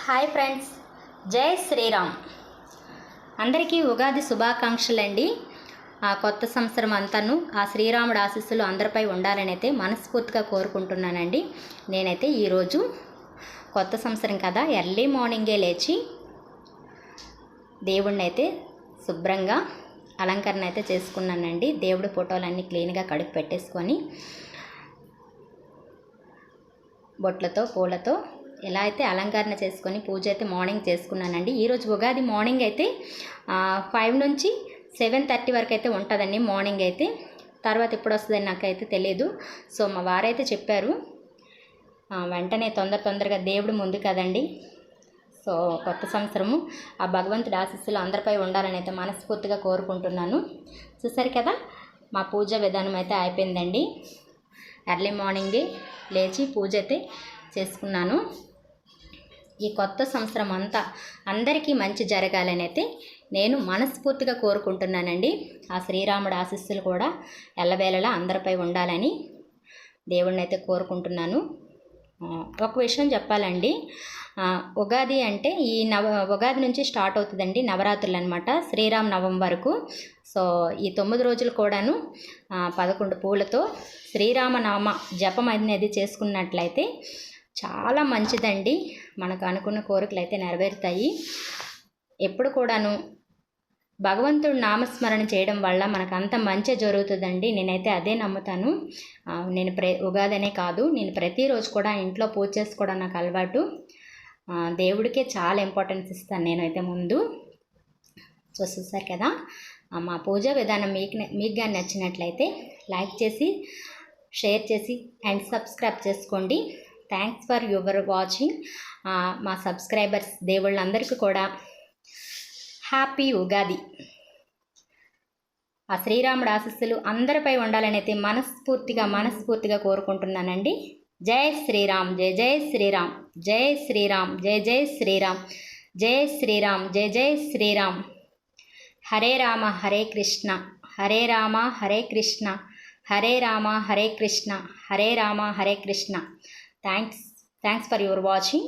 Hi friends, జై శ్రీరామ్. అందరికీ ఉగాది శుభాకాంక్షలు అండి. ఆ కొత్త సంవత్సరం అంతాను ఆ శ్రీరాముడు ఆశీస్సులు అందరిపై ఉండాలని అయితే మనస్ఫూర్తిగా కోరుకుంటున్నానండి. నేనైతే ఈరోజు కొత్త సంవత్సరం కదా, ఎర్లీ మార్నింగే లేచి దేవుణ్ణి అయితే శుభ్రంగా అలంకరణ అయితే చేసుకున్నానండి. దేవుడి ఫోటోలన్నీ క్లీన్గా కడిగి పెట్టేసుకొని బొట్లతో పూలతో ఎలా అయితే అలంకరణ చేసుకొని పూజ అయితే మార్నింగ్ చేసుకున్నానండి. ఈరోజు ఉగాది మార్నింగ్ అయితే 5 నుంచి 7:30 వరకు అయితే ఉంటుందండి మార్నింగ్ అయితే. తర్వాత ఎప్పుడు వస్తుందని నాకైతే తెలియదు. సో మా వారైతే చెప్పారు, వెంటనే తొందరగా దేవుడు ముందు కదండి. సో కొత్త సంవత్సరము ఆ భగవంతుడి ఆశీస్సులు అందరిపై ఉండాలని అయితే మనస్ఫూర్తిగా కోరుకుంటున్నాను. చూసారు కదా, మా పూజ విధానం అయితే అయిపోయిందండి. ఎర్లీ మార్నింగే లేచి పూజ అయితే చేసుకున్నాను. ఈ కొత్త సంవత్సరం అంతా అందరికీ మంచి జరగాలని అయితే నేను మనస్ఫూర్తిగా కోరుకుంటున్నానండి. ఆ శ్రీరాముడు ఆశీస్సులు కూడా ఎల్లవేళలా అందరిపై ఉండాలని దేవుణ్ణి అయితే కోరుకుంటున్నాను. ఒక విషయం చెప్పాలండి, ఉగాది అంటే ఈ ఉగాది నుంచి స్టార్ట్ అవుతుందండి నవరాత్రులు అనమాట, శ్రీరామ నవమి వరకు. సో ఈ 9 రోజులు కూడాను 11 పూలతో శ్రీరామనామ జపం అనేది చేసుకున్నట్లయితే చాలా మంచిదండి. మనకు అనుకున్న కోరికలు అయితే నెరవేరుతాయి. ఎప్పుడు కూడాను భగవంతుడు నామస్మరణ చేయడం వల్ల మనకు అంత మంచి జరుగుతుందండి. నేనైతే అదే నమ్ముతాను. నేను ఉగాదనే కాదు, నేను ప్రతిరోజు కూడా ఇంట్లో పూజ చేసుకోవడం నాకు అలవాటు. దేవుడికే చాలా ఇంపార్టెన్స్ ఇస్తాను నేనైతే ముందు. చూసారు కదా, మా పూజా విధానం మీకు కానీ నచ్చినట్లయితే లైక్ చేసి, షేర్ చేసి అండ్ సబ్స్క్రైబ్ చేసుకోండి. Thanks for your watching. మా సబ్స్క్రైబర్స్ దేవుళ్ళందరికీ కూడా హ్యాపీ ఉగాది. ఆ శ్రీరాముడు ఆశీస్సులు అందరిపై ఉండాలని అయితే మనస్ఫూర్తిగా కోరుకుంటున్నానండి. జై శ్రీరామ్, జై జై శ్రీరామ్, జై శ్రీరామ్, జై జై శ్రీరామ్, జై శ్రీరామ్, జై జై Sriram. Hare Rama Hare Krishna, Hare Rama Hare Krishna, Hare Rama Hare Krishna, Hare Rama Hare Krishna. Thanks for your watching.